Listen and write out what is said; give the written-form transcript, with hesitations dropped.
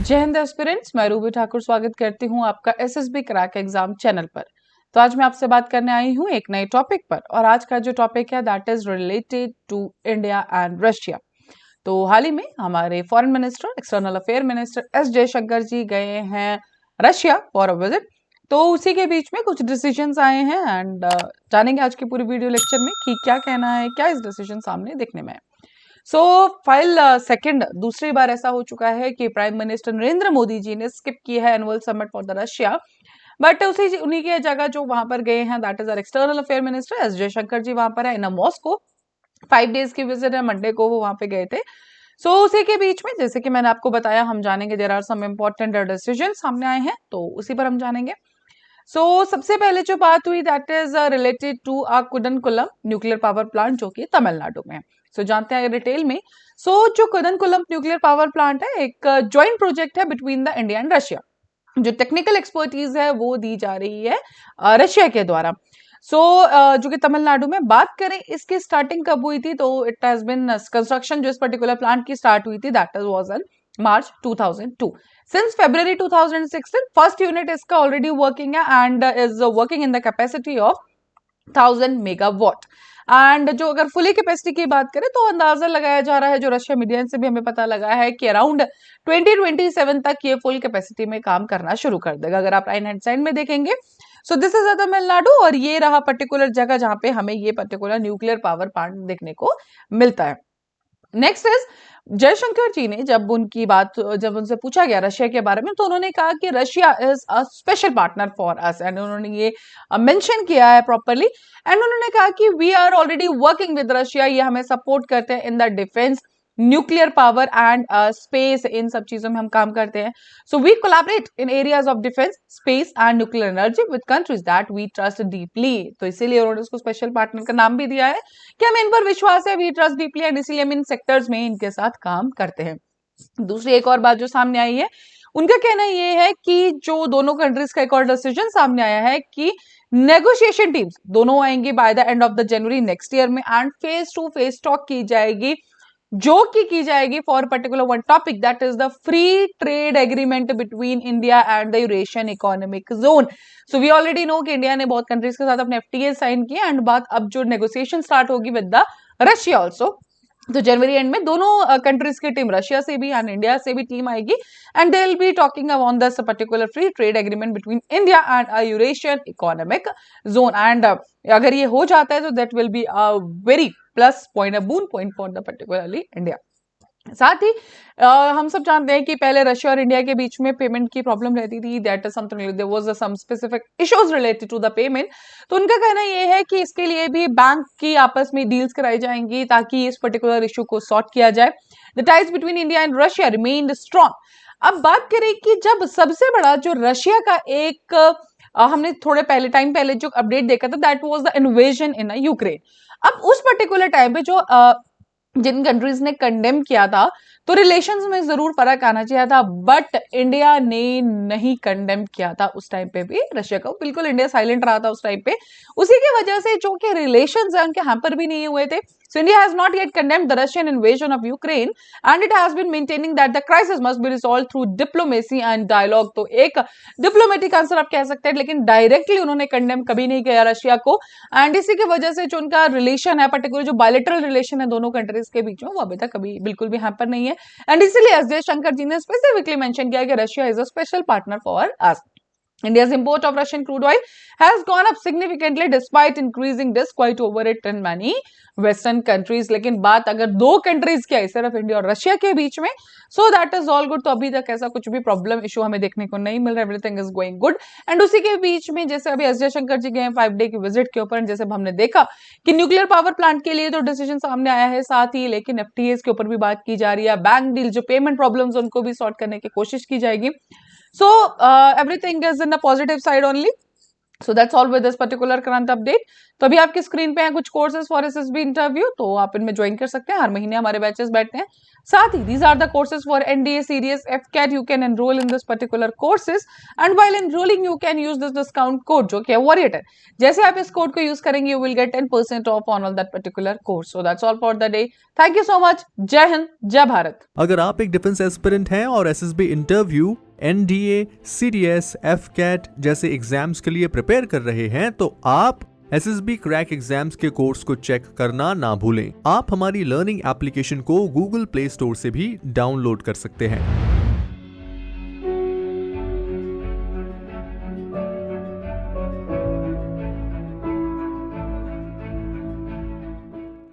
जय हिंद एस्पिरेंट्स, मैं रूबी ठाकुर स्वागत करती हूं आपका एसएसबी क्रैक एग्जाम चैनल पर। तो आज मैं आपसे बात करने आई हूं एक नए टॉपिक पर, और आज का जो टॉपिक है that is related to India and Russia. तो हाल ही में हमारे foreign minister, external affair minister S Jaishankar ji गए हैं रशिया फॉर अ विजिट। तो उसी के बीच में कुछ डिसीजंस आए हैं एंड जानेंगे आज की पूरी वीडियो लेक्चर में कि क्या कहना है, क्या इस डिसीजन सामने देखने में है। सो फाइल सेकंड दूसरी बार ऐसा हो चुका है कि प्राइम मिनिस्टर नरेंद्र मोदी जी ने स्किप किया है annual summit for the Russia, but उसी उन्हीं की जगह जो वहां पर गए हैं that is our external affair minister S Jaishankar ji वहां पर है इन मॉस्को। 5 डेज की विजिट है, मंडे को वो वहां पे गए थे। सो उसी के बीच में जैसे कि मैंने आपको बताया हम जानेंगे there are some important decision सामने आए हैं, तो उसी पर हम जानेंगे। सबसे पहले जो बात हुई that is related to Kudankulam nuclear power plant जो कि तमिलनाडु में है। जानते हैं डिटेल में। जो कुडनकुलम न्यूक्लियर पावर प्लांट है एक ज्वाइंट प्रोजेक्ट है between the India and Russia. जो टेक्निकल एक्सपर्टीज है वो दी जा रही है रशिया के द्वारा। जो कि तमिलनाडु में बात करें इसकी स्टार्टिंग कब हुई थी, तो इट हैज बिन कंस्ट्रक्शन जो इस पर्टिकुलर प्लांट की स्टार्ट हुई थी that is was in March 2002। Since February 2016 first unit इसका ऑलरेडी वर्किंग है and is working in the capacity of 1000 megawatt. And जो अगर फुली कैपेसिटी की बात करें तो अंदाजा लगाया जा रहा है, जो रशिया मीडिया से भी हमें पता लगा है कि अराउंड 2027 तक ये फुल कैपेसिटी में काम करना शुरू कर देगा। अगर आप राइट हैंड साइड में देखेंगे दिस इज तमिलनाडु, और ये रहा पर्टिकुलर जगह जहां पे हमें ये पर्टिकुलर न्यूक्लियर पावर प्लांट देखने को मिलता है। नेक्स्ट इज जयशंकर जी ने जब उनसे पूछा गया रशिया के बारे में, तो उन्होंने कहा कि Russia is a special partner for us, and उन्होंने ये मेंशन किया है प्रॉपरली। एंड उन्होंने कहा कि we are already working with Russia, ये हमें सपोर्ट करते हैं in the defence, nuclear power and space, इन सब चीजों में हम काम करते हैं। We collaborate in areas of defence, space and nuclear energy with countries that we trust deeply. तो इसीलिए उन्होंने उसको स्पेशल पार्टनर का नाम भी दिया है कि हमें इन पर विश्वास है, वी ट्रस्ट डीपली, एंड इसीलिए हम इन सेक्टर्स में इनके साथ काम करते हैं। दूसरी एक और बात जो सामने आई है, उनका कहना ये है कि जो दोनों कंट्रीज का एक और डिसीजन सामने आया है कि नेगोशिएशन टीम्स दोनों आएंगी by the end of the January next year में, and face to face talk की जाएगी, जो की जाएगी for particular one topic that is the free trade agreement between India and the Eurasian economic zone. We already know कि India ने बहुत countries के साथ अपने एफटीए साइन किए, एंड बात अब जो नेगोशिएशन स्टार्ट होगी विद द रशिया ऑल्सो। तो जनवरी एंड में दोनों कंट्रीज की टीम, रशिया से भी एंड इंडिया से भी टीम आएगी, and they will be talking on this particular free trade agreement between India and a Eurasian economic zone. And अगर ये हो जाता है तो that will be a very plus point, a boon point for the particularly India. साथ ही हम सब जानते हैं कि पहले रशिया और इंडिया के बीच में पेमेंट की प्रॉब्लम रहती थी, that is something, there was some specific issues related to the payment. तो उनका कहना यह है कि इसके लिए भी बैंक की आपस में डील्स कराई जाएंगी ताकि इस पर्टिकुलर इशू को सॉर्ट किया जाए। The ties between India and Russia remained strong. अब बात करें कि जब सबसे बड़ा जो रशिया का एक हमने थोड़े पहले टाइम पहले जो अपडेट देखा था that was the invasion in Ukraine. अब उस पर्टिकुलर टाइम पे जो जिन कंट्रीज ने कंडेम किया था, तो रिलेशंस में जरूर फर्क आना चाहिए था, बट इंडिया ने नहीं कंडेम किया था उस टाइम पे भी रशिया को, बिल्कुल इंडिया साइलेंट रहा था उस टाइम पे। उसी की वजह से जो कि रिलेशंस है उनके हैम्पर भी नहीं हुए थे। So India has not yet condemned the Russian invasion of Ukraine, and it has been maintaining that the crisis must be resolved through diplomacy and dialogue. तो एक डिप्लोमेटिक आंसर आप कह सकते हैं, लेकिन डायरेक्टली उन्होंने कंडेम कभी नहीं किया रशिया को। एंड इसी की वजह से जो उनका रिलेशन है, पर्टिकुलर जो बायलेटरल रिलेशन है दोनों कंट्रीज के बीच में, वो अभी तक कभी बिल्कुल भी हैम्पर नहीं है। एंड इसीलिए एस जयशंकर जी ने स्पेसिफिकली मेंशन किया कि Russia is a special partner for us. India's import of Russian crude oil has gone up significantly despite increasing this quite over it in many Western countries. लेकिन बात अगर दो countries की है, सिर्फ इंडिया और रशिया के बीच में, so that is all good. तो अभी तक ऐसा कुछ भी प्रॉब्लम इशू हमें देखने को नहीं मिल रहा, everything is going good. And उसी के बीच में जैसे अभी एस जयशंकर जी गए 5 डे की विजिट के ऊपर, जैसे हमने देखा कि न्यूक्लियर पावर प्लांट के लिए तो डिसीजन सामने आया है, साथ ही लेकिन एफटीएस के ऊपर भी बात की जा रही है, बैंक डील जो पेमेंट प्रॉब्लम्स उनको भी सॉर्ट करने की कोशिश की जाएगी। So everything is in a positive side only. So that's all with this particular current update. तो अभी आपकी स्क्रीन पे है कुछ कोर्सेज फॉर एसएसबी इंटरव्यू, तो आप इनमें ज्वाइन कर सकते हैं। हर महीने हमारे बैचेस बैठते हैं। साथ ही these are the courses for NDA CDS AFCAT. You can enroll in this particular courses and while enrolling you can use this discount code जो कि है वॉरियर 10। जैसे आप इस कोड को यूज करेंगे you will get 10% of on all that particular course. So that's all for the day. Thank you so much. जय हिंद, जय भारत। अगर आप एक डिफेंस एस्पिरेंट हैं और SSB interview, NDA, CDS, AFCAT जैसे एग्जाम्स के लिए प्रिपेयर कर रहे हैं तो आप एसएसबी क्रैक एग्जाम्स के कोर्स को चेक करना ना भूलें। आप हमारी लर्निंग एप्लीकेशन को गूगल प्ले स्टोर से भी डाउनलोड कर सकते हैं।